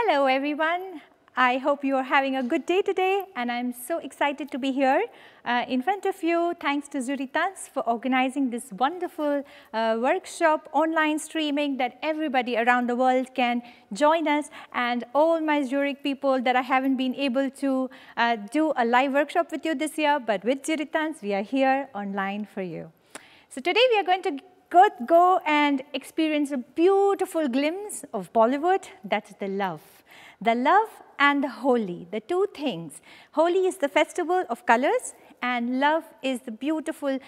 Hello everyone. I hope you are having a good day today, and I'm so excited to be here in front of you. Thanks to Zuritanz for organizing this wonderful workshop, online streaming that everybody around the world can join us, and all my Zurich people that I haven't been able to do a live workshop with you this year, but with Zuritanz, we are here online for you. So today we are going to go and experience a beautiful glimpse of Bollywood. That's the love. The love and the Holi, the two things. Holi is the festival of colors, and love is the beautiful,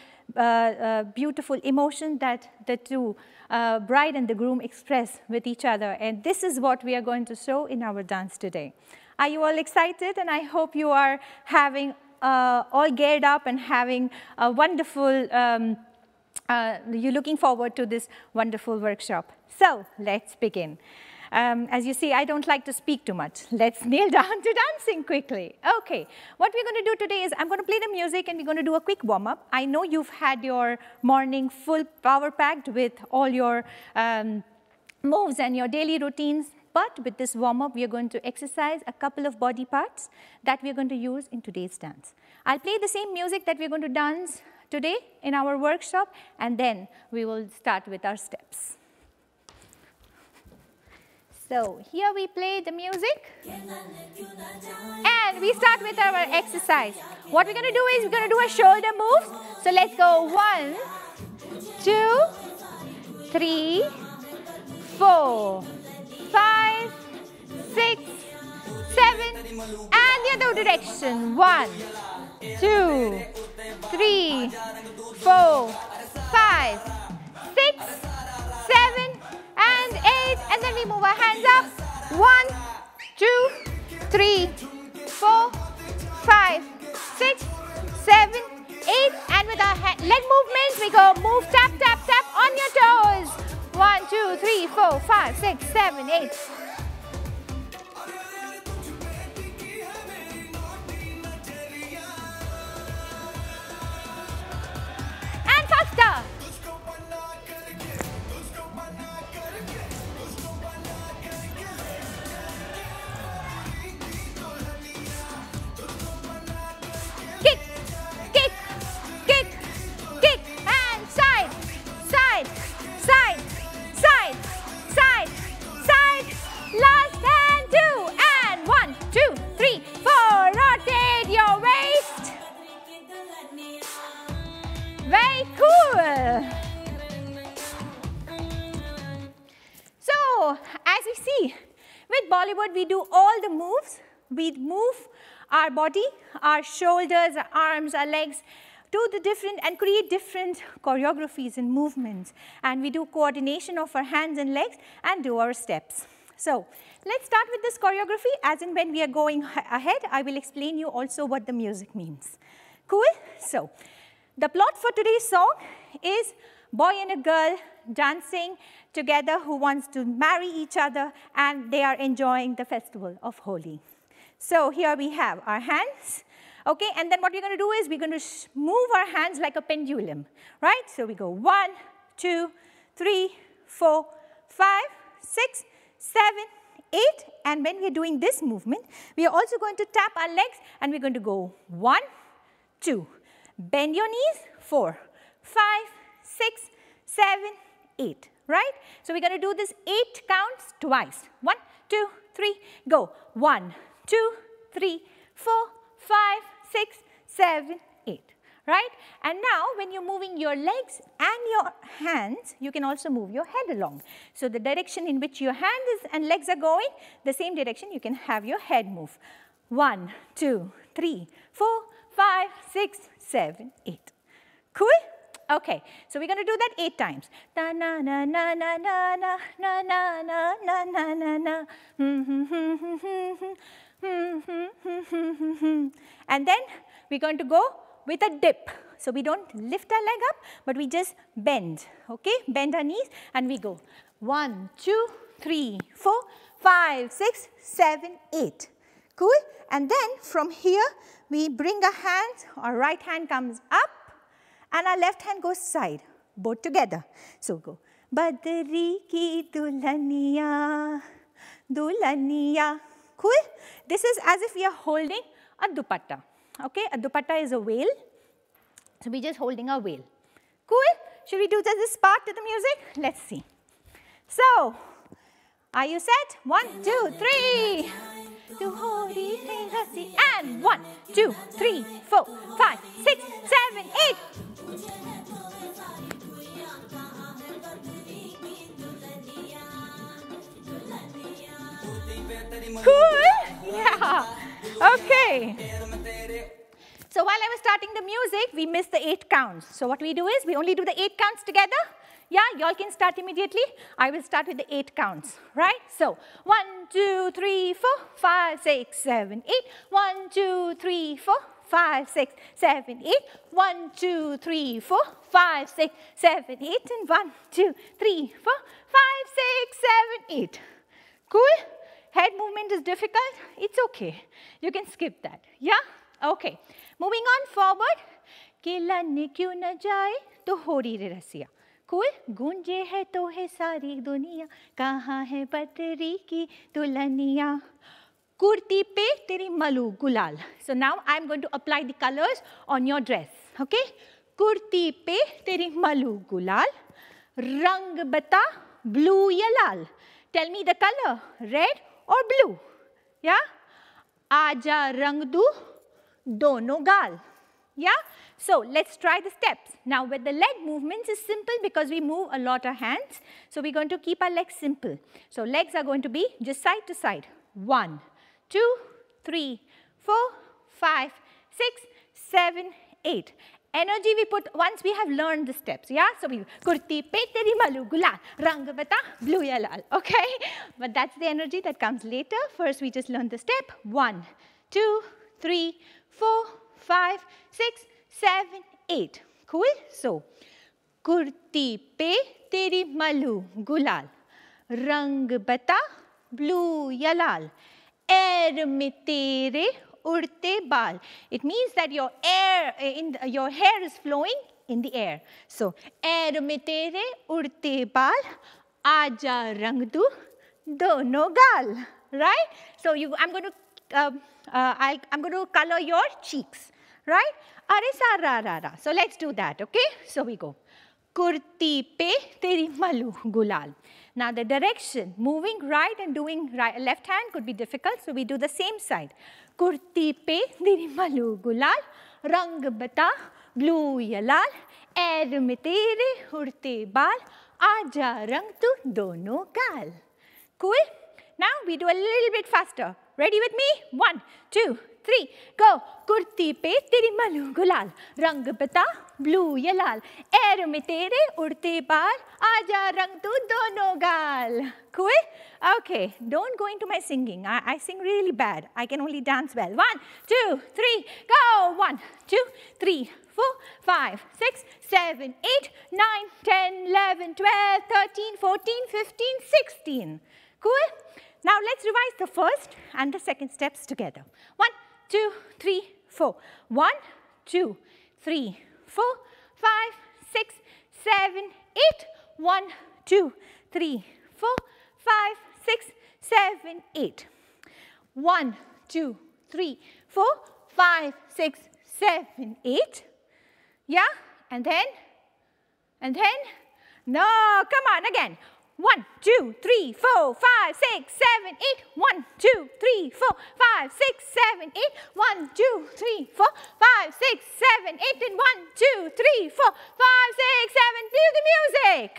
beautiful emotion that the two bride and the groom express with each other. And this is what we are going to show in our dance today. Are you all excited? And I hope you are having all geared up and having a wonderful you're looking forward to this wonderful workshop. So let's begin. As you see, I don't like to speak too much. Let's kneel down to dancing quickly. Okay, what we're going to do today is I'm going to play the music and we're going to do a quick warm-up. I know you've had your morning full power-packed with all your moves and your daily routines. But with this warm-up, we are going to exercise a couple of body parts that we are going to use in today's dance. I'll play the same music that we're going to dance today in our workshop, and then we will start with our steps. So here we play the music, and we start with our exercise. What we're going to do is we're going to do a shoulder move. So let's go 1, 2, 3, 4, 5, 6, 7, and the other direction. 1, 2, 3, 4, 5, 6, 7, and 8. And then we move our hands up. 1, 2, 3, 4, 5, 6, 7, 8. And with our leg movements, we go move, tap, tap, tap on your toes. 1, 2, 3, 4, 5, 6, 7, 8. And faster. Kick, kick, kick, kick, and side, side, side, side, side, side. Last and 2, and 1, 2, 3, 4. Rotate your waist. Very cool. So, as we see, with Bollywood, we do all the moves. We move our body, our shoulders, our arms, our legs, do the different and create different choreographies and movements. And we do coordination of our hands and legs and do our steps. So, let's start with this choreography. As in when we are going ahead, I will explain you also what the music means. Cool? So, the plot for today's song is boy and a girl dancing together who wants to marry each other, and they are enjoying the festival of Holi. So here we have our hands, okay, and then what we're going to do is we're going to move our hands like a pendulum, right? So we go 1, 2, 3, 4, 5, 6, 7, 8, and when we're doing this movement, we are also going to tap our legs, and we're going to go 1, 2, bend your knees, 4, 5, 6, 7, 8, right? So we're going to do this 8 counts twice. 1, 2, 3, go. 1, 2, 3, 4, 5, 6, 7, 8, right? And now when you're moving your legs and your hands, you can also move your head along. So the direction in which your hands and legs are going, the same direction you can have your head move. 1, 2, 3, 4, 5, 6, 7, 8. Cool? Okay, so we're going to do that 8 times. Na na na na na na na na na na na na na. And then we're going to go with a dip. So we don't lift our leg up, but we just bend. Okay, bend our knees, and we go 1, 2, 3, 4, 5, 6, 7, 8. Cool? And then from here we bring our hands. Our right hand comes up, and our left hand goes side, both together. So go, Badri ki dulhaniya, dulaniya. Cool? This is as if we are holding a dupatta. Okay, a dupatta is a veil. So we're just holding a veil. Cool? Should we do just this part to the music? Let's see. So, are you set? 1, 2, 3. And 1, 2, 3, 4, 5, 6, 7, 8. Cool? Yeah. Okay. So while I was starting the music, we missed the 8 counts. So what we do is, we only do the 8 counts together. Yeah, y'all can start immediately. I will start with the 8 counts, right? So 1, 2, 3, 4, 5, 6, 7, 8. 1, 2, 3, 4, 5, 6, 7, 8. 1, 2, 3, 4, 5, 6, 7, 8. And 1, 2, 3, 4, 5, 6, 7, 8. Cool? Head movement is difficult. It's okay. You can skip that. Yeah? Okay. Moving on forward. Kilane kyun na jaye to hori re rasiya. Cool? Gunje hai to hai sari duniya, kahan hai patri ki dulaniya. Kurti pe teri malu gulal. So now I'm going to apply the colors on your dress. Okay? Kurti pe teri malu gulal. Rang bata blue ya lal. Tell me the color, red or blue? Yeah? Aja rang du dono gal. Yeah? So let's try the steps. Now with the leg movements is simple because we move a lot of hands. So we're going to keep our legs simple. So legs are going to be just side to side. 1, 2, 3, 4, 5, 6, 7, 8. Energy we put once we have learned the steps. Yeah? So we kurti pe teri malu gulal, rang bata blue ya lal. Okay? But that's the energy that comes later. First we just learn the step. 1, 2, 3, 4, 5, 6, 7, 8. Cool? So, kurti pe teri malu gulal, rang bata blue ya lal, air mein tere urte baal. It means that your hair is flowing in the air. So, air mein tere urte baal, aja rang du dono gal. Right? So, I'm going to color your cheeks. Right? Are sa ra ra ra. So let's do that, okay? So we go. Kurti pe teri malu gulal. Now the direction, moving right and doing right, left hand could be difficult, so we do the same side. Kurti pe teri malu gulal, rang bata blue ya lal, air mein tere urte baal, aja rang tu dono gal. Cool? Now we do a little bit faster. Ready with me? 1, 2, 3, go. Kurti pe teri malu gulal, rang bata blue ya lal, air mein tere urte baal, aja rang tu dono gal. Cool? Okay, don't go into my singing. I sing really bad. I can only dance well. 1, 2, 3, go. 1, 2, 3, 4, 5, 6, 7, 8, 9, 10, 11, 12, 13, 14, 15, 16. Cool? Now let's revise the first and the second steps together. 1, 2, 3, 4. 1, 2, 3, 4, 5, 6, 7, 8. 1, 2, 3, 4, 5, 6, 7, 8. 1, 2, 3, 4, 5, 6, 7, 8. Yeah? And then? No, come on, again. 1, 2, 3, 4, 5, 6, 7, 8. 1, 2, 3, 4, 5, 6, 7, 8. 1, 2, 3, 4, 5, 6, 7, 8. And 1, 2, 3, 4, 5, 6, 7. Feel the music.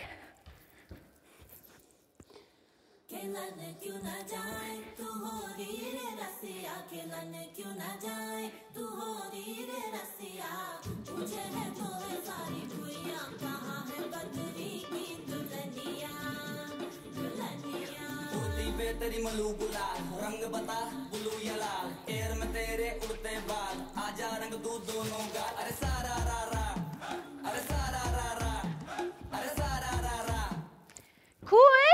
तेरी मलू गुलाल रंग बता blue या लाल air में तेरे उड़ते बाल आजा रंग दू दोनों गाल अरे सारा रा रा अरे सारा रा रा अरे सारा रा रा. Cool?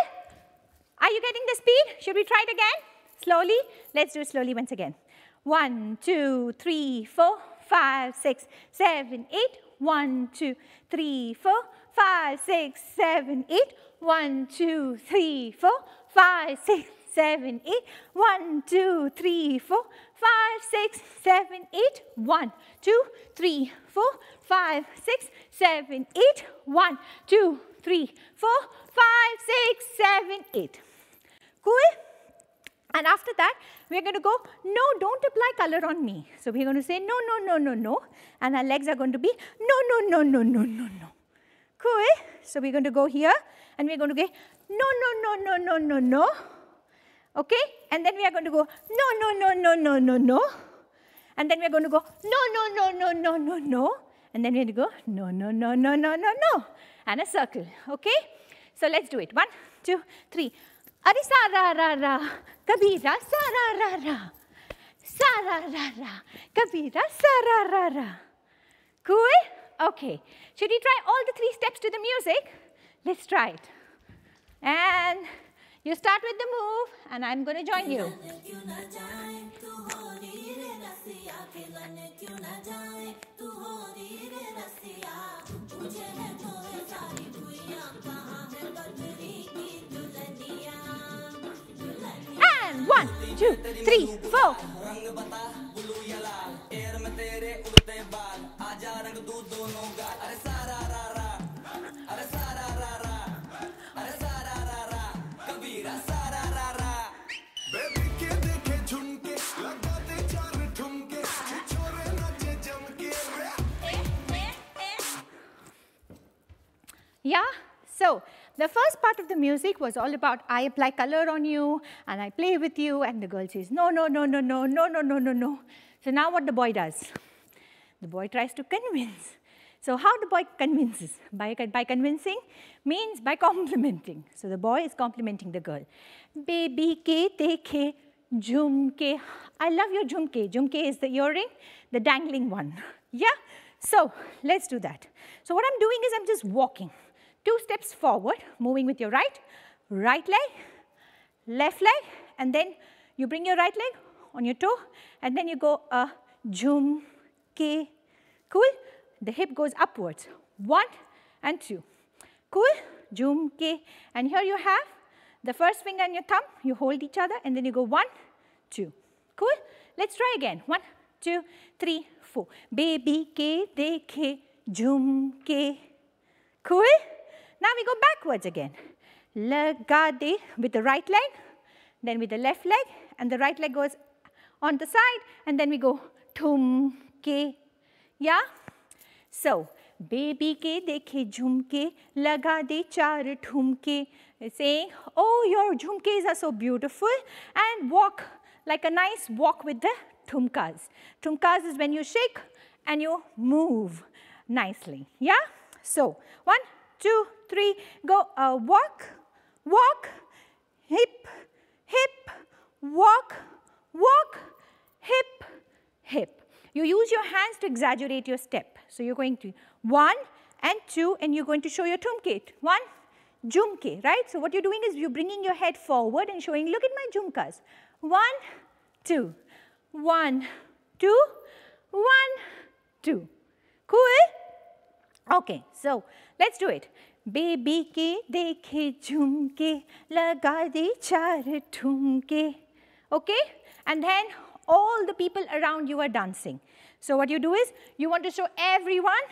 Are you getting the speed? Should we try it again? Slowly? Let's do it slowly once again. 1, 2, 3, 4, 5, 6, 7, 8. 1, 2, 3, 4, 5, 6, 7, 8. 1, 2, 3, 4, 5, 6, 7, 8. 1, 2, 3, 4, 5, 6, 7, 8. 1, 2, 3, 4, 5, 6, 7, 8. 1, 2, 3, 4, 5, 6, 7, 8. Cool? And after that, we're going to go, no, don't apply color on me. So we're going to say, no, no, no, no, no. And our legs are going to be, no, no, no, no, no, no, no. Cool? So we're going to go here, and we're going to go, no, no, no, no, no, no, no. Okay? And then we are going to go, no, no, no, no, no, no, no. And then we're going to go, no, no, no, no, no, no, no. And then we're going to go, no, no, no, no, no, no, no. And a circle. Okay? So let's do it. 1, 2, 3. Are sa ra ra ra, kabira sa ra ra ra. Sa ra ra ra, kabira sa ra ra ra. Cool? Okay. Should we try all the 3 steps to the music? Let's try it. And you start with the move, and I'm going to join you. And 1, 2, 3, 4. Yeah? So, the first part of the music was all about I apply color on you and I play with you, and the girl says, no, no, no, no, no, no, no, no, no, no. So now what the boy does? The boy tries to convince. So how the boy convinces? By convincing means by complimenting. So the boy is complimenting the girl. Baby ke dekhe jhumke. I love your jhumke. Jhumke is the earring, the dangling one. Yeah? So let's do that. So what I'm doing is I'm just walking. 2 steps forward, moving with your right leg, left leg, and then you bring your right leg on your toe, and then you go jhumke. Cool? The hip goes upwards. 1 and 2. Cool? Jhumke. And here you have the first finger and your thumb. You hold each other, and then you go 1, 2. Cool? Let's try again. 1, 2, 3, 4. Baby ke dekhe jhumke. Cool? Now we go backwards again. Laga de with the right leg, then with the left leg, and the right leg goes on the side, and then we go thumke. Yeah? So, baby ke dekhe jhumke, laga de char thumke. Saying, oh, your jhumkes are so beautiful, and walk like a nice walk with the thumkas. Thumkas is when you shake and you move nicely. Yeah? So, 1, 2, 3, go, walk, walk, hip, hip, walk, walk, hip, hip. You use your hands to exaggerate your step. So you're going to 1 and 2, and you're going to show your thumke. 1, jhumke, right? So what you're doing is you're bringing your head forward and showing, look at my jhumkas. 1, 2, 1, 2, 1, 2. Cool? Okay, so let's do it. Baby ke dekhe jhumke, laga de char thumke. Okay? And then all the people around you are dancing. So what you do is, you want to show everyone,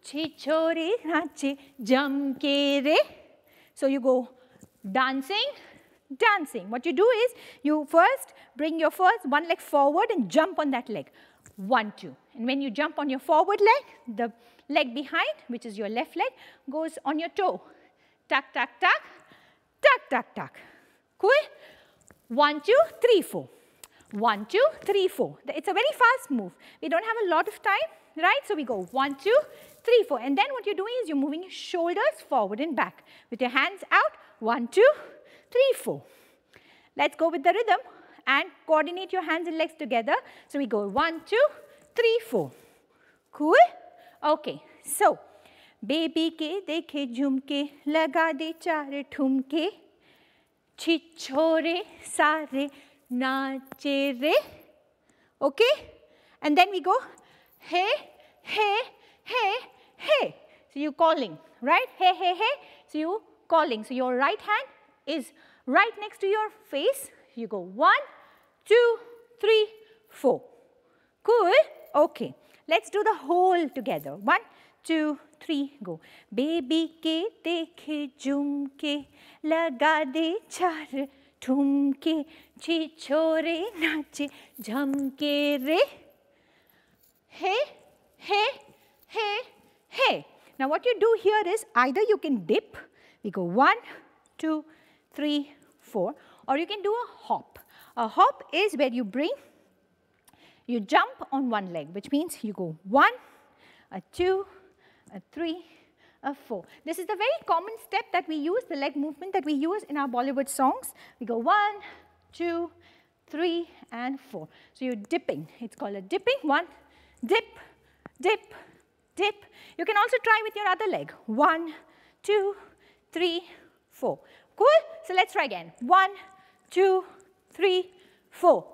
chichore nache jamke re. So you go dancing, dancing. What you do is, you first bring your one leg forward and jump on that leg. 1, 2. And when you jump on your forward leg, the leg behind, which is your left leg, goes on your toe. Tuck, tuck, tuck, tuck, tuck, tuck. Cool? 1, 2, 3, 4. 1, 2, 3, 4. It's a very fast move. We don't have a lot of time, right? So we go 1, 2, 3, 4. And then what you're doing is you're moving your shoulders forward and back. With your hands out, 1, 2, 3, 4. Let's go with the rhythm and coordinate your hands and legs together. So we go 1, 2, 3, 4. Cool? Okay. So, baby ke dekhe jhumke, laga de char thumke, chichore sare nache re. Okay? And then we go hey, hey, hey, hey. So you're calling, right? Hey, hey, hey. So you calling. So your right hand is right next to your face. You go 1, 2, 3, 4. Cool? Okay. Let's do the whole together. 1, 2, 3, go. Baby के देखे झुमके लगा दे 4 ठुमके छिछोरे नाचे झमके रे. Hey, hey, hey, hey. Now what you do here is either you can dip. We go 1, 2, 3, 4, or you can do a hop. A hop is where you jump on one leg, which means you go 1, a 2, a 3, a 4. This is the very common step that we use, the leg movement that we use in our Bollywood songs. We go 1, 2, 3, and 4. So you're dipping. It's called a dipping. 1, dip, dip, dip. You can also try with your other leg. 1, 2, 3, 4. Cool? So let's try again. 1, 2, 3, 4.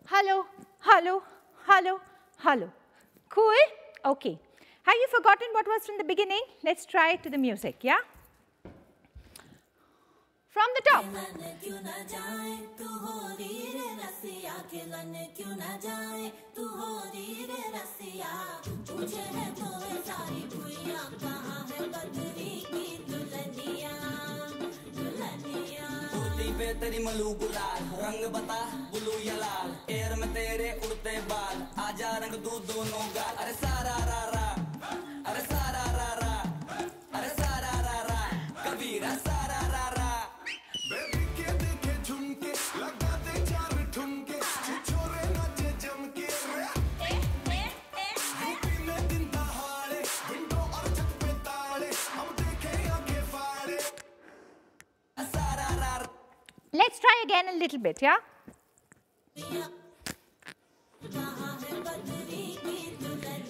Hello, hello, hello, hello. Cool? Okay. Have you forgotten what was from the beginning? Let's try it to the music, yeah? From the top. तेरी मलू गुलाल रंग बता blue या लाल air में तेरे उड़ते बाल आजा रंग दू दोनों गाल अरे सारा रा रा अरे सारा रा रा अरे सारा रा रा कबीरा सारा रा रा बेबी के देखे झुमके लगा दे 4 ठुमके छिछोरे नाचे जमके यूपी में दिन दहाड़े विंडो और छत पे ताले हम देखे आंखें फाड़े सारा रा रा. Let's try again a little bit, yeah?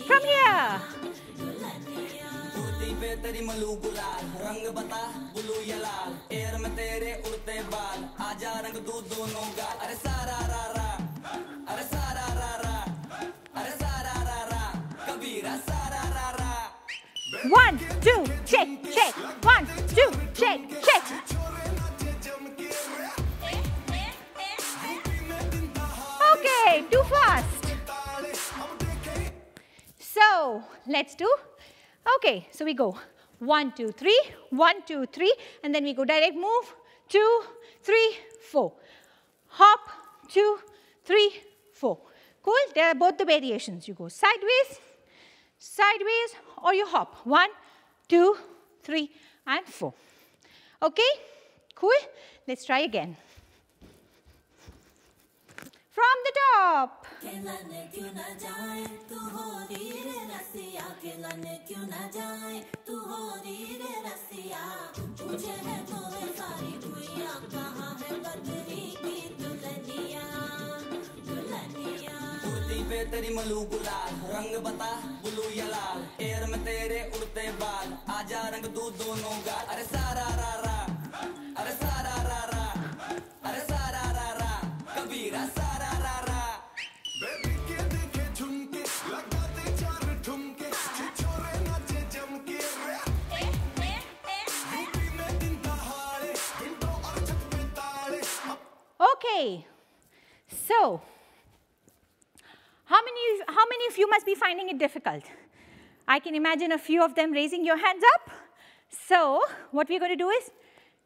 From here. तेरी मलू गुलाल रंग बता ब्लू या लाल एयर में तेरे उड़ते बाल आजा रंग दू दोनों गाल अरे सारा रा रा अरे सारा रा रा अरे सारा रा रा कबीरा सारा रा रा. 1, 2, shake, shake. 1, 2, shake, shake. Okay, too fast. So, let's do. Okay, so we go 1, 2, 3, 1, 2, 3, and then we go direct move 2, 3, 4. Hop 2, 3, 4. Cool? There are both the variations. You go sideways, sideways, or you hop 1, 2, 3, and 4. Okay? Cool? Let's try again. From the top. तेरी मलू गुलाल रंग बता blue या लाल air में तेरे उड़ते बाल आजा रंग दू दोनों गाल अरे सारा रा रा अरे सारा रा रा अरे सारा रा रा कबीरा सारा रा रा. बेबी के देखे झुमके लगा दे 4 ठुमके छिछोरे नाचे जमके यूपी में दिन दहाड़े विंडो और छत पे ताले. Okay. So, how many of you must be finding it difficult? I can imagine a few of them raising your hands up. So, what we're going to do is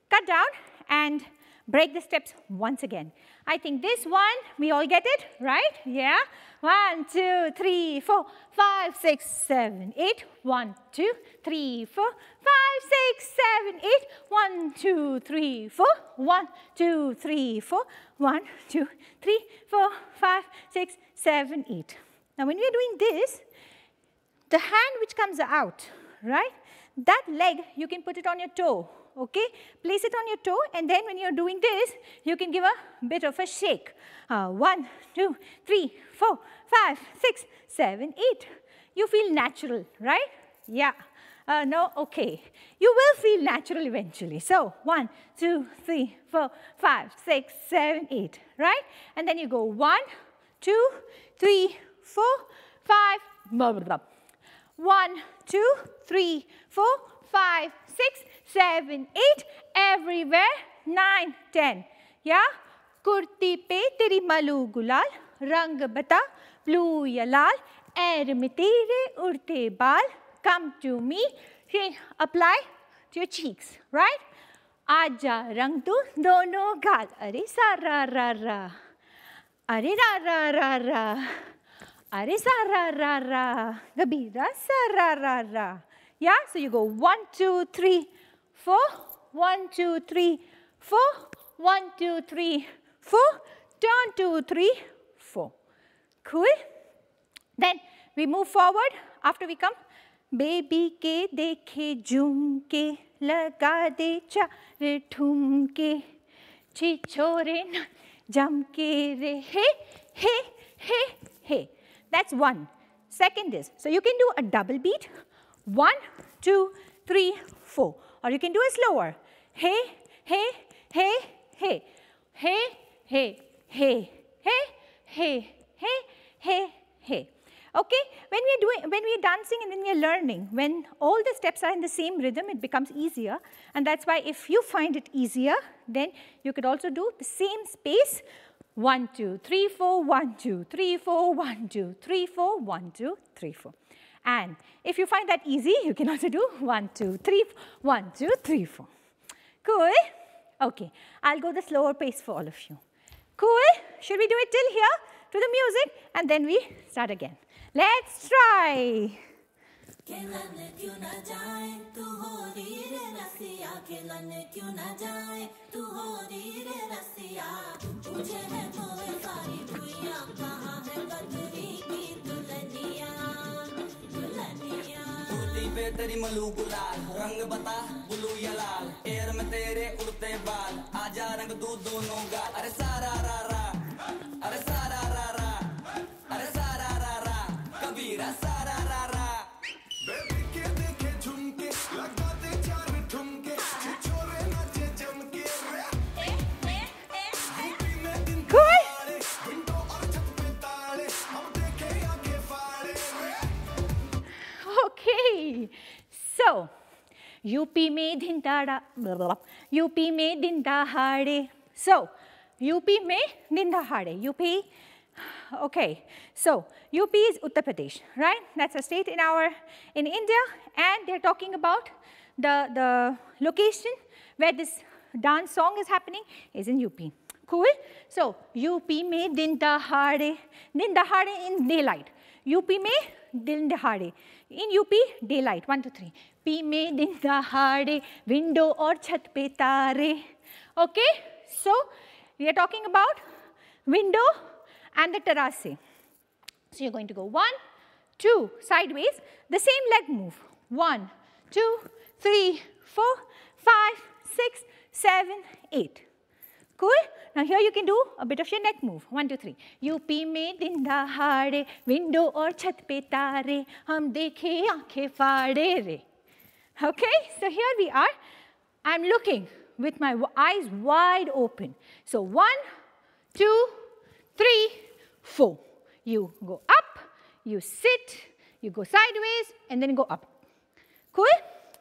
cut down and break the steps once again. I think this one, we all get it, right? Yeah? 1, 2, 3, 4, 5, 6, 7, 8. 1, 2, 3, 4, 5, 6, 7, 8. 1, 2, 3, 4. 1, 2, 3, 4. 1, 2, 3, 4, 5, 6, 7, 8. Now, when we are doing this, the hand which comes out, right? That leg, you can put it on your toe, okay? Place it on your toe, and then when you're doing this, you can give a bit of a shake. 1, 2, 3, 4, 5, 6, 7, 8. You feel natural, right? Yeah. No? Okay. You will feel natural eventually. So, 1, 2, 3, 4, 5, 6, 7, 8, right? And then you go 1, 2, 3, 4, 5, blah, blah, blah. 1, 2, 3, 4, 5, 6, 7, 8, everywhere, 9, 10. Yeah? Kurti पे तेरी मलू गुलाल, रंग बता blue या लाल, air में तेरे उड़ते बाल, come to me, apply to your cheeks, right? आजा रंग तू दोनों गाल, अरे सा रा रा रा, अरे रा रा रा रा, अरे सा रा रा रा, गबीरा सा रा रा रा. Yeah, so you go 1, 2, 3, 4, 1, 2, 3, 4, 1, 2, 3, 4, turn 2, 3, 4. Cool? Then we move forward after we come. Baby के देखे झुमके, लगा दे चार ठुमके, छिछोरे न जमके रे, हे, हे, हे, हे. That's one. Second is, so you can do a double beat. 1, 2, 3, 4. Or you can do it slower. Hey, hey, hey, hey. Hey, hey, hey, hey, hey, hey, hey, hey. Okay? When we're dancing and when we're learning, when all the steps are in the same rhythm, it becomes easier. And that's why if you find it easier, then you could also do the same space. 1, 2, 3, 4, 1, 2, 3, 4, 1, 2, 3, 4, 1, 2, 3, 4. And if you find that easy, you can also do 1, 2, 3, 1, 2, 3, 4. Cool? Okay, I'll go the slower pace for all of you. Cool? Should we do it till here, to the music, and then we start again. Let's try. पे तेरी मलू गुलाल, रंग बता blue या लाल, air में तेरे उड़ते बाल, आजा रंग दू दोनों गाल, अरे सारा रा रा, अरे सारा रा रा, अरे सारा रा रा, कबीरा सारा रा रा. बेबी के देखे झुमके, लगा दे चार ठुमके, छिछोरे नाचे जमके रे. Cool? विंडो और छत पे ताले, हम देखे आंखें फाड़े रे. Okay, so UP में दिन दाड़ा, UP में दिन दहाड़े. So UP में दिन दहाड़े. UP, okay. So UP is Uttar Pradesh, right? That's a state in India, and they're talking about the location where this dance song is happening is in UP. Cool? So UP में दिन दहाड़े in daylight. UP में दिन दहाड़े. In UP, daylight. 1, 2, 3. P में दिन दहाड़े, window और छत पे तारे. Okay? So, we are talking about window and the terrace. So, you're going to go 1, 2, sideways, the same leg move. 1, 2, 3, 4, 5, 6, 7, 8. Cool? Now here you can do a bit of your neck move. 1, 2, 3. UP में दिन दहाड़े, window और छत पे तारे, हम देखे आंखें फाड़े रे. Okay? So here we are. I'm looking with my eyes wide open. So 1, 2, 3, 4. You go up, you sit, you go sideways, and then go up. Cool?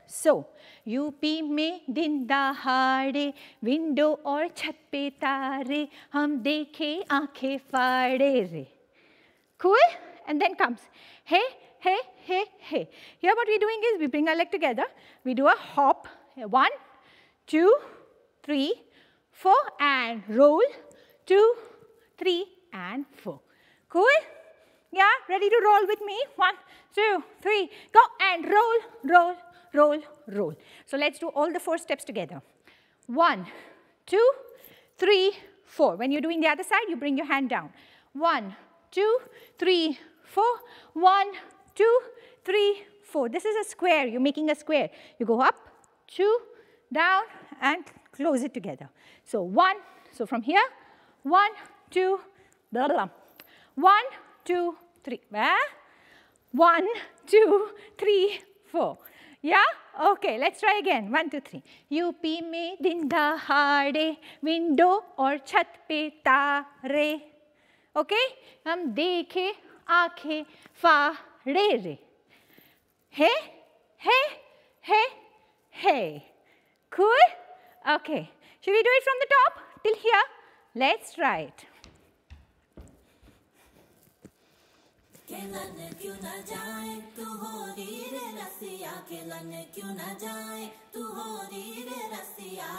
So, UP में दिन दहाड़े, विंडो और छत पे तारे, हम देखे आंखें फाड़े रे. Cool? And then comes hey, hey, hey, hey. Here what we're doing is we bring our leg together. We do a hop. 1, 2, 3, 4, and roll. 2, 3, and 4. Cool? Yeah? Ready to roll with me? 1, 2, 3, go and roll, roll, roll, roll. So let's do all the 4 steps together. 1, 2, 3, 4. When you're doing the other side, you bring your hand down. 1, 2, 3, 4. 1, 2, 3, 4. This is a square. You're making a square. You go up, 2, down, and close it together. So 1. So from here, 1, 2, blah, blah, blah. 1, 2, 3. 1, 2, 3, 4. Yeah? Okay, let's try again. 1, 2, 3. UP में दिन दहाड़े, window और छत पे तारे. Okay? हम देखे आंखें फाड़े रे. Hey, hey, hey, hey. Cool? Okay. Should we do it from the top? till here. Let's try it. खेलन क्यों न जाए तू होरी रे रसिया खेलन क्यों न जाए तू होरी रे रसिया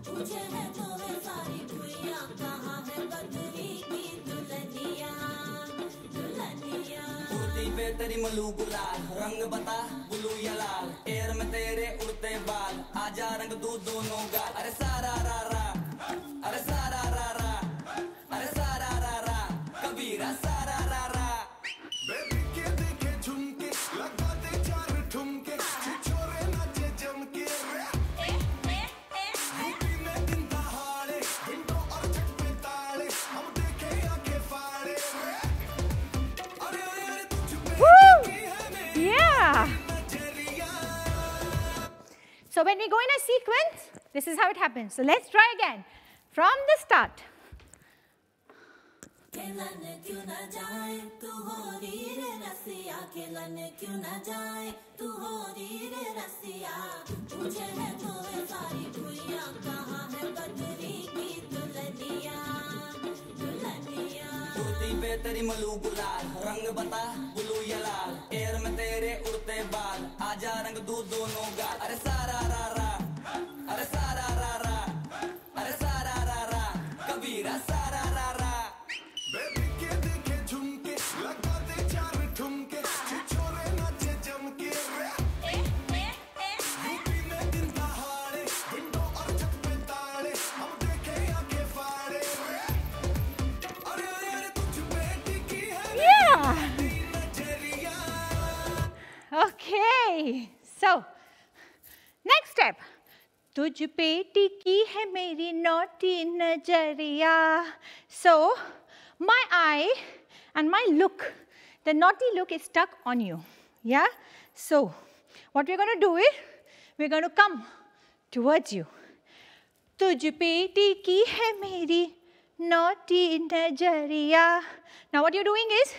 पूछे है तो वे सारी दुनिया कहाँ है बदरी की दुल्हनिया दुल्हनिया कुर्ती पे तेरी मलू गुलाल रंग बता ब्लू या लाल एयर में तेरे उड़ते बाल आजा रंग दू दोनों गाल अरे सारा रा रा अरे सारा रा रा अरे सारा रा रा कबीरा सारा रा रा बेबी के देखे झुमके लगा दे चार ठुमके छोरे नाचे जमके यूपी में दिन दहाड़े विंडो और छत पे ताले हम देखे आंखें फाड़े अरे अरे अरे तुझ पे की है मेरी नजरिया. So when we go in a sequence, this is how it happens. So let's try again from the start. खेलन क्यों न जाए तू होरी रे रसिया खेलन क्यों न जाए तू होरी रे रसिया पूछे है तो वे सारी दुनिया कहाँ है बदरी की दुल्हनिया दुल्हनिया कुर्ती पे तेरी मलू गुलाल रंग बता ब्लू या लाल एयर में तेरे उड़ते बाल आजा रंग दू दोनों गाल अरे सारा रा रा अरे सारा रा रा अरे सारा रा रा कबीरा सारा रा रा बेबी के देखे झुमके लगा दे चार ठुमके छोरे नाचे जमके यूपी में दिन दहाड़े विंडो और छत पे ताले हम देखे आंखें फाड़े अरे अरे अरे तुझ पे टिकी है Yeah. मेरी नजरिया. Okay. So next step. तुझ पे टिकी है मेरी naughty नजरिया. So my eye and my look, the naughty look is stuck on you. Yeah? So what we're going to do is, we're going to come towards you. तुझ पे टिकी है मेरी naughty नजरिया. Now what you're doing is,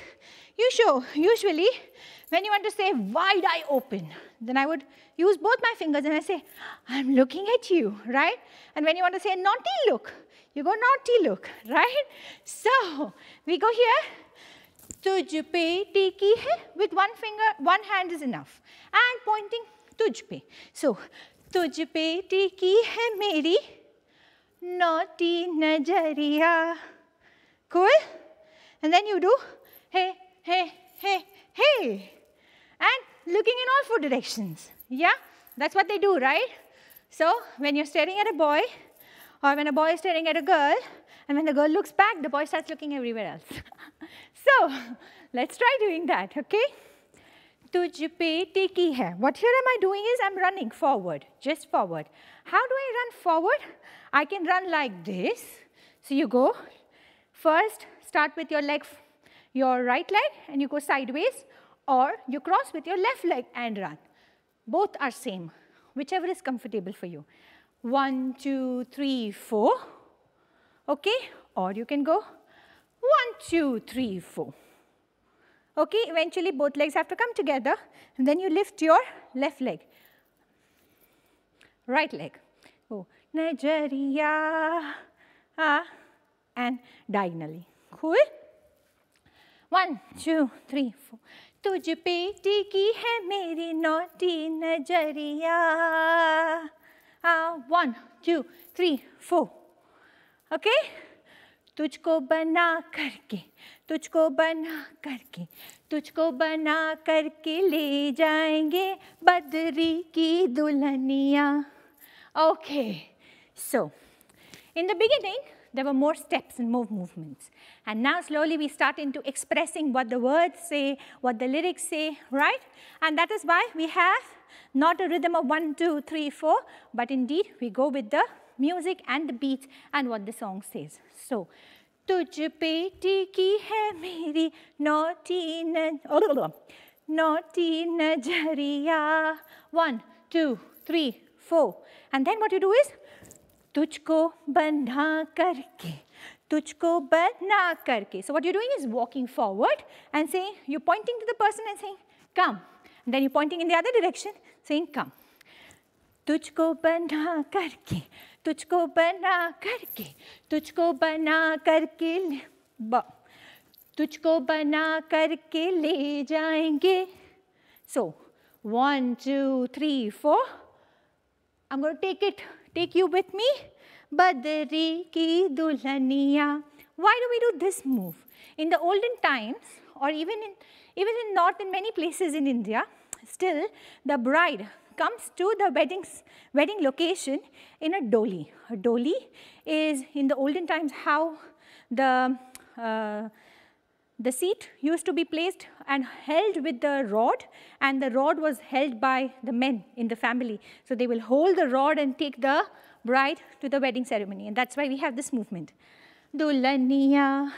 you show, usually when you want to say wide eye open, then I would use both my fingers and I say, I'm looking at you, right? And when you want to say naughty look, you go naughty look, right? So we go here, तुझ पे टिकी है, with one finger, one hand is enough, and pointing तुझ पे. So तुझ पे टिकी है मेरी naughty नजरिया. Cool? And then you do hey, hey, hey, hey, and looking in all four directions. Yeah, that's what they do, right? So when you're staring at a boy, or when a boy is staring at a girl, and when the girl looks back, the boy starts looking everywhere else. So let's try doing that, okay? तुझ पे टिकी है. What here am I doing is I'm running forward, just forward. How do I run forward? I can run like this. So you go first, start with your leg, your right leg, and you go sideways, or you cross with your left leg and run. Both are same, whichever is comfortable for you. 1, 2, 3, 4. Okay? Or you can go 1, 2, 3, 4. Okay? Eventually both legs have to come together, and then you lift your left leg. Right leg. Go Najariya, and diagonally. Cool? 1, 2, 3, 4. तुझ पे टिकी है मेरी naughty नजरिया. 1, 2, 3, 4. Okay? तुझको बना करके, तुझको बना करके, तुझको बना करके ले जाएंगे बदरी की Dulhania. Okay. So, in the beginning, there were more steps and more movements. And now slowly we start into expressing what the words say, what the lyrics say, right? And that is why we have not a rhythm of 1, 2, 3, 4, but indeed we go with the music and the beats and what the song says. So, तुझ पे टिकी है मेरी naughty नजरिया. 1, 2, 3, 4. And then what you do is, तुझको बना करके, तुझको बना करके. So what you're doing is walking forward and saying, you're pointing to the person and saying, come. And then you're pointing in the other direction, saying, come. तुझको बना करके, तुझको बना करके, तुझको बना करके तुझको बना करके ले जाएंगे. So 1, 2, 3, 4. I'm going to take you with me. Badri ki dulhaniya. Why do we do this move? In the olden times, or even in north, in many places in India, still the bride comes to the wedding location in a doli. A doli is, in the olden times, how the seat used to be placed and held with the rod, and the rod was held by the men in the family. So they will hold the rod and take the bride to the wedding ceremony, and that's why we have this movement. Dulhaniya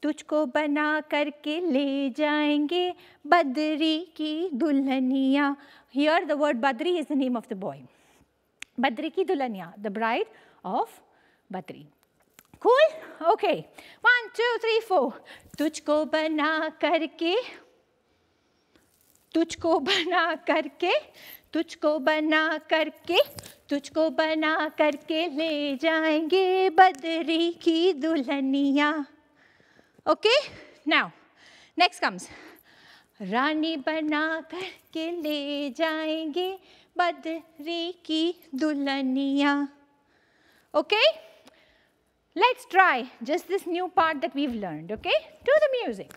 तुझको बना करके ले जाएंगे, बद्री की Dulhania. Here the word Badri is the name of the boy. Badri ki dulhaniya, the bride of Badri. Cool? Okay. 1, 2, 3, 4. तुझको बना करके, तुझको बना करके, तुझको बना करके, तुझको बना करके ले जाएंगे, बद्री की Dulhania. Okay? Now, next comes. रानी बना करके ले जाएंगे, बद्री की Dulhania. Okay? Let's try just this new part that we've learned, okay? To the music.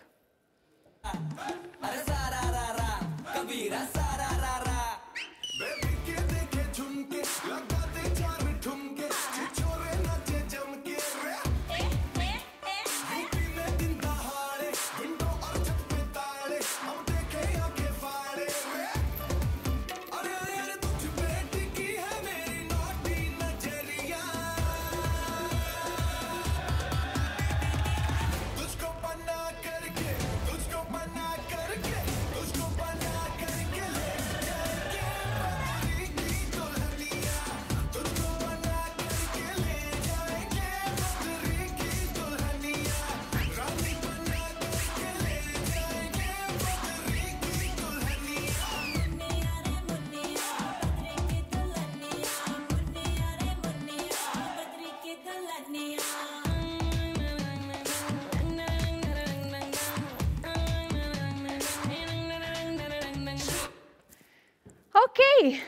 Okay,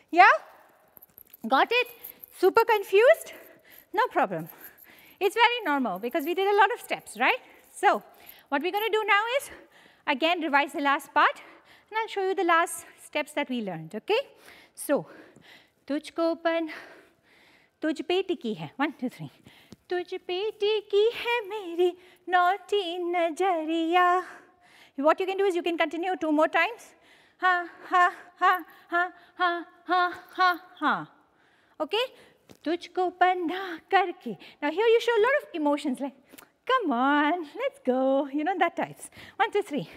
yeah, got it? Super confused? No problem. It's very normal because we did a lot of steps, right? So what we're going to do now is, again, revise the last part, and I'll show you the last steps that we learned, okay? So, तुझको बन, तुझ पे टिकी है, 1, 2, 3. तुझ पे टिकी है मेरी naughty नजरिया. What you can do is you can continue 2 more times. Ha, ha, ha, ha, ha, ha, ha, ha. Okay? तुझको बना करके. Now here you show a lot of emotions like, come on, let's go. You know, that types. 1, 2, 3.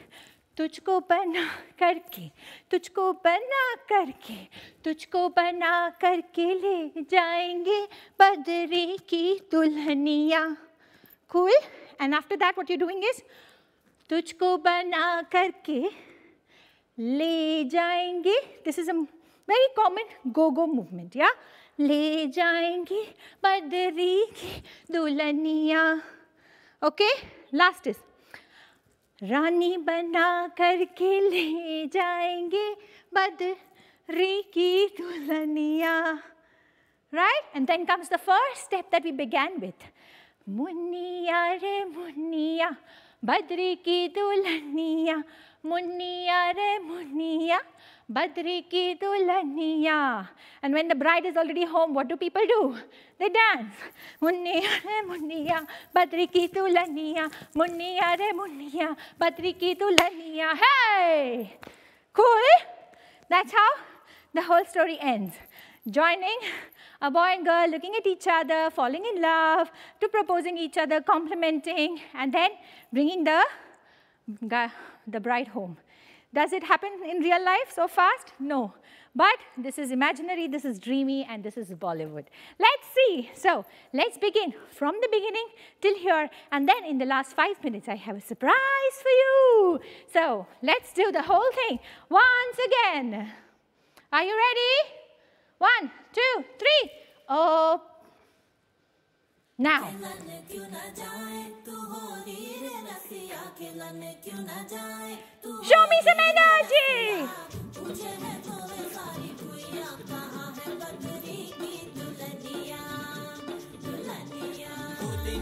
तुझको बना करके, तुझको बना करके, तुझको बना करके ले जाएंगे, बद्री की Dulhania. Cool? And after that what you're doing is, तुझको बना करके ले जाएंगे. This is a very common go-go movement, yeah? ले जाएंगे बद्री की दुल्हनिया. Okay? Last is, रानी बना करके ले जाएंगे बद्री की Dulhania. Right? And then comes the first step that we began with. मुन्निया रे मुन्निया, बद्री की दुल्हनिया. मुन्निया रे मुन्निया, बद्री की Dulhania. And when the bride is already home, what do people do? They dance. मुन्निया रे मुन्निया, बद्री की दुल्हनिया. मुन्निया रे मुन्निया, बद्री की Dulhania. Hey! Cool? That's how the whole story ends. Joining a boy and girl, looking at each other, falling in love, to proposing each other, complimenting, and then bringing the bride home. Does it happen in real life so fast? No. But this is imaginary, this is dreamy, and this is Bollywood. Let's see. So let's begin from the beginning till here, and then in the last 5 minutes, I have a surprise for you. So let's do the whole thing once again. Are you ready? 1, 2, 3. Now. Show me some energy.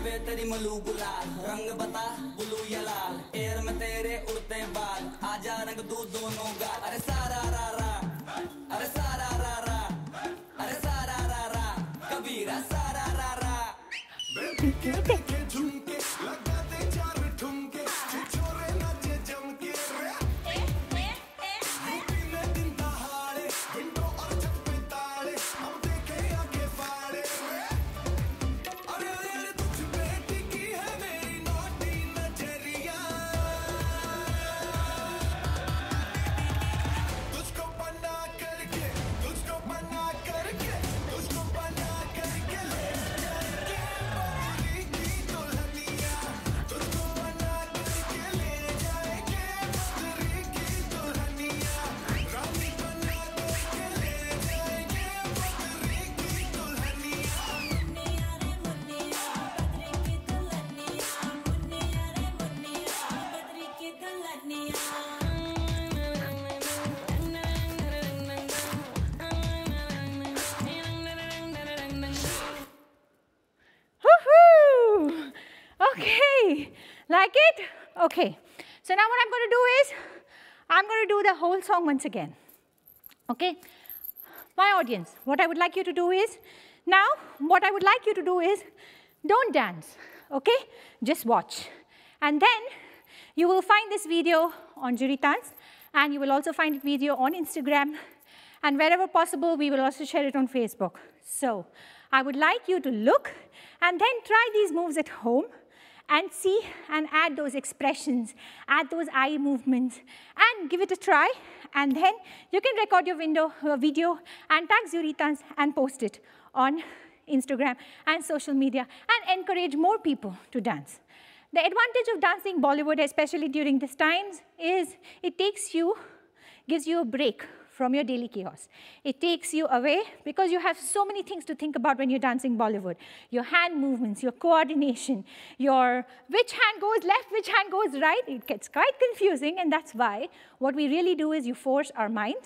पे तेरी मलू गुलाल रंग बता blue या लाल air में तेरे उड़ते बाल आजा रंग दो दोनों गाल अरे सारा रा रा अरे सारा रा रा अरे सारा रा रा कबीरा सारा रा रा देखे झुमके लगाते चार ठुमके छोरे नाचे जमके यूपी में दिन दहाड़े विंडो और छत पे ताड़े हम देखे आंखें फाड़े अरे अरे तुझ पे टिकी है मेरी नोटी नजरिया तुझको बना करके तुझको बना करके तुझको बना करके ले जाएंगे बबरी की दुल्हनिया तुझको बना करके ले जाएंगे बबरी की दुल्हनिया रानी बना करके ले जाएंगे बबरी की दुल्हनिया मुन्निया रे मुन्निया बद्री की दुल्हनिया मुन्निया रे मुन्निया बद्री की Dulhania Woohoo! Okay, like it? Okay, so now what I'm going to do is, I'm going to do the whole song once again. Okay, my audience, what I would like you to do is, now what I would like you to do is, don't dance, okay? Just watch. And then you will find this video on Juritans, and you will also find the video on Instagram, and wherever possible, we will also share it on Facebook. So I would like you to look and then try these moves at home and see and add those expressions, add those eye movements, and give it a try. And then you can record your video and tag Juritans and post it on Instagram and social media and encourage more people to dance. The advantage of dancing Bollywood, especially during these times, is it gives you a break from your daily chaos. It takes you away because you have so many things to think about when you're dancing Bollywood. Your hand movements, your coordination, your which hand goes left, which hand goes right. It gets quite confusing, and that's why what we really do is you force our mind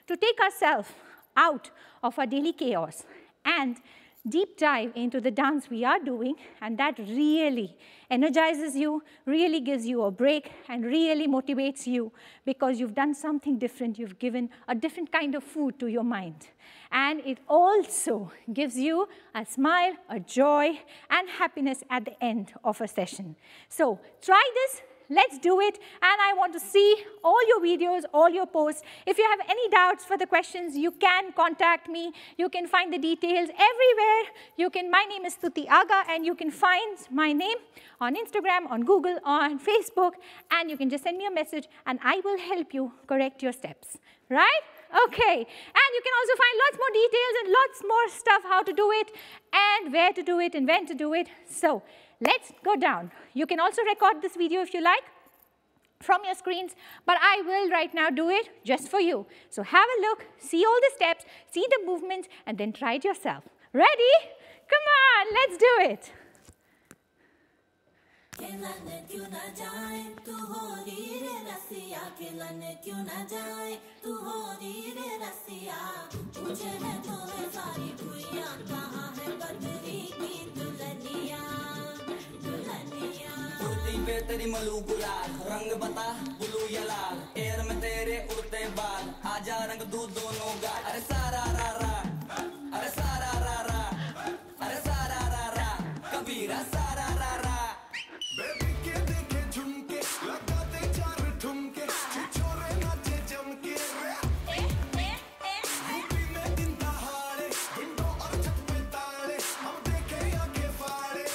to take ourselves out of our daily chaos and deep dive into the dance we are doing, and that really energizes you, really gives you a break, and really motivates you because you've done something different. You've given a different kind of food to your mind. And it also gives you a smile, a joy, and happiness at the end of a session. So try this. Let's do it, and I want to see all your videos, all your posts. If you have any doubts for the questions, you can contact me. You can find the details everywhere. My name is Stuti Aga, and you can find my name on Instagram, on Google, on Facebook, and you can just send me a message, and I will help you correct your steps, right? Okay, and you can also find lots more details and lots more stuff, how to do it, and where to do it, and when to do it. So let's go down. You can also record this video if you like from your screens, but I will right now do it just for you. So have a look, see all the steps, see the movements, and then try it yourself. Ready? Come on, let's do it. खिलन क्यों न जाए तू हो री रे रसिया खिलन क्यों न जाए तू हो री रे रसिया पूछे है तो है सारी भुइयां कहाँ है बद्री की दुल्हनिया दुल्हनिया कुर्ती पे तेरी मलू गुलाल रंग बता ब्लू या लाल एयर में तेरे उड़ते बाल आजा रंग दो दोनों गाल अरे सारा रा रा अरे सारा रा रा अरे सारा रा रा कबीरा सारा रा रा बेबी के देखे झुमके लगाते चार ठुमके छोरे नाचे जमके यूपी में दिन दहाड़े विंडो और छत पे ताड़े हम देखे आंखें फाड़े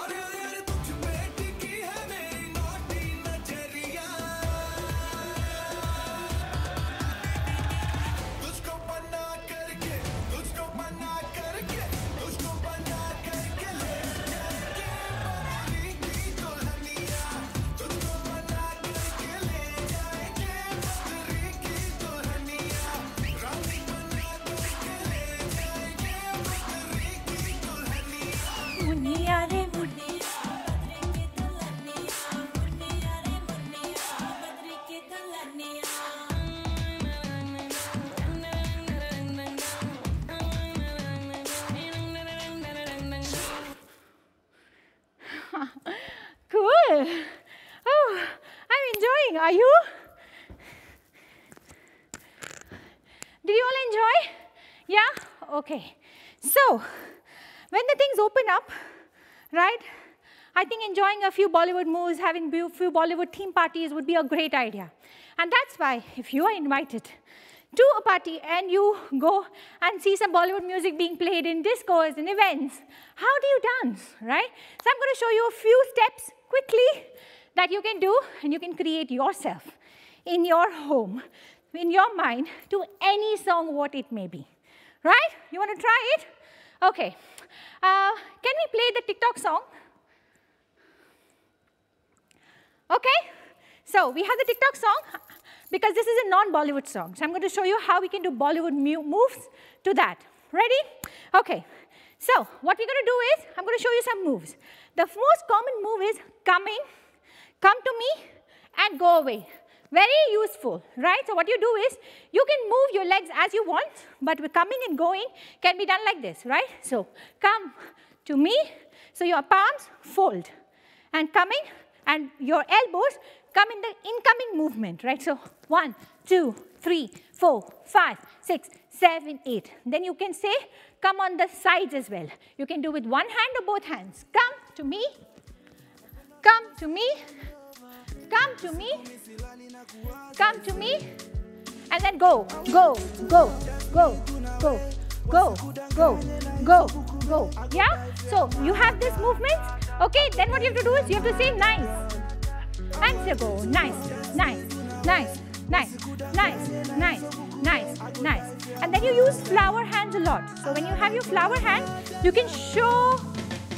अरे अरे तुझ पे टिकी है मेरी नोटी नजरिया exciting. Are you? Did you all enjoy? Yeah? Okay. So, when the things open up, right, I think enjoying a few Bollywood moves, having a few Bollywood theme parties would be a great idea. And that's why, if you are invited to a party and you go and see some Bollywood music being played in discos and events, how do you dance, right? So I'm going to show you a few steps quickly that you can do, and you can create yourself in your home, in your mind, to any song, what it may be, right? You want to try it? Okay. Can we play the TikTok song? Okay. So we have the TikTok song because this is a non-Bollywood song. So I'm going to show you how we can do Bollywood moves to that. Ready? Okay. So what we're going to do is, I'm going to show you some moves. The most common move is coming, come to me, and go away. Very useful, right? So what you do is, you can move your legs as you want, but with coming and going can be done like this, right? So come to me, so your palms fold, and coming, and your elbows come in the incoming movement, right? So 1, 2, 3, 4, 5, 6, 7, 8. Then you can say, come on the sides as well. You can do with one hand or both hands. Come to me, come to me, come to me, come to me, and then go, go, go, go, go, go, go, go, go. Yeah? So you have this movement. Okay, then what you have to do is, you have to say nice. And so go, nice, nice, nice, nice, nice, nice, nice, nice. And then you use flower hands a lot. So when you have your flower hand, you can show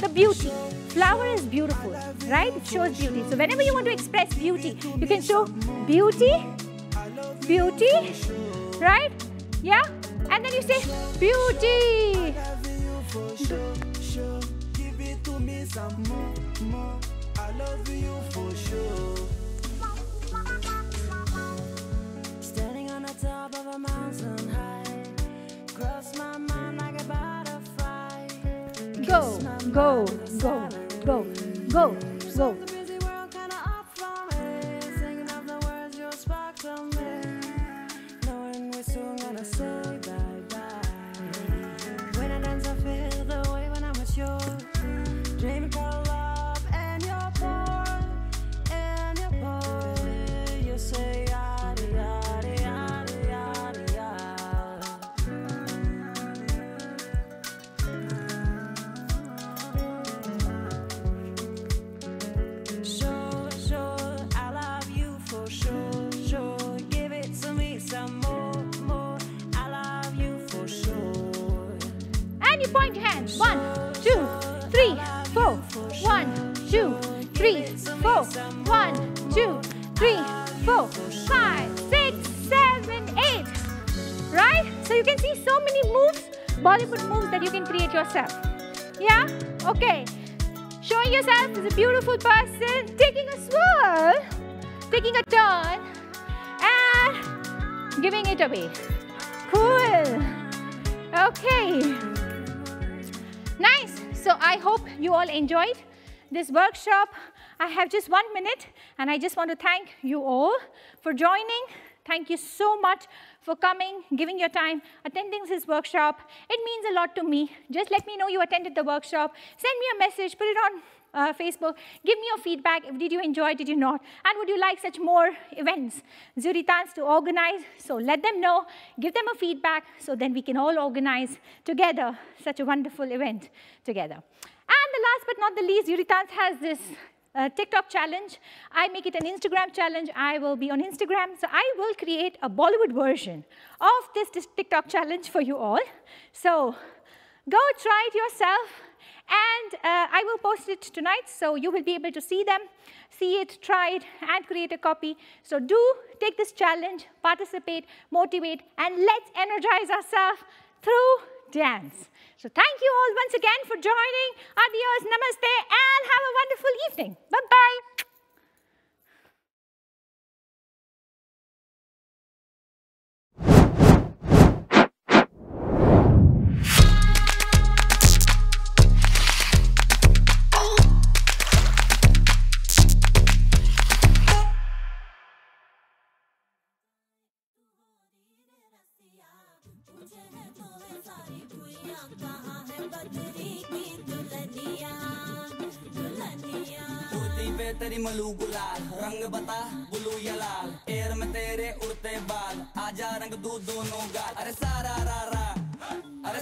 the beauty. Flower is beautiful, right? It shows beauty. So whenever you want to express beauty, you can show beauty, beauty, right? Yeah? And then you say beauty. Give it to me some more. I love you for sure. Standing on the top of a mountain high, cross my mind like a butterfly. Go, go, go, go, go, go. The busy world kinda up for me, singing of the words you spark to me, knowing we're soon gonna say bye-bye. When I dance I feel the way when I'm with you, dreaming about love and your boy, you say yada yada yada yada yada. Sure, I love you for sure. Give it to me some more. I love you for sure. And you point your hands. 1, 2, 3, 4. 1, 2, 3, 4. 1, 2, 3, 4, 5, 6, 7, 8. Right? So you can see so many moves, Bollywood moves that you can create yourself. Yeah? Okay. Showing yourself as a beautiful person, taking a swirl, taking a turn, and giving it away. Cool. Okay. Nice. So I hope you all enjoyed this workshop. I have just 1 minute, and I just want to thank you all for joining. Thank you so much for coming, giving your time, attending this workshop. It means a lot to me. Just let me know you attended the workshop. Send me a message, put it on Facebook. Give me your feedback. Did you enjoy, did you not? And would you like such more events, Zuritans, to organize? So let them know, give them a feedback, so then we can all organize together such a wonderful event together. And the last but not the least, Zuritans has this TikTok challenge. I make it an Instagram challenge. I will be on Instagram. So I will create a Bollywood version of this TikTok challenge for you all. So go try it yourself. And I will post it tonight, so you will be able to see them, see it, try it, and create a copy. So do take this challenge, participate, motivate, and let's energize ourselves through dance. So thank you all once again for joining. Adios, namaste, and have a wonderful evening. Bye-bye. तेरी मलू गुलाल, रंग बता blue या लाल, air में तेरे उड़ते बाल, आजा रंग दूध दोनों गाल, अरे सारा रा रा, अरे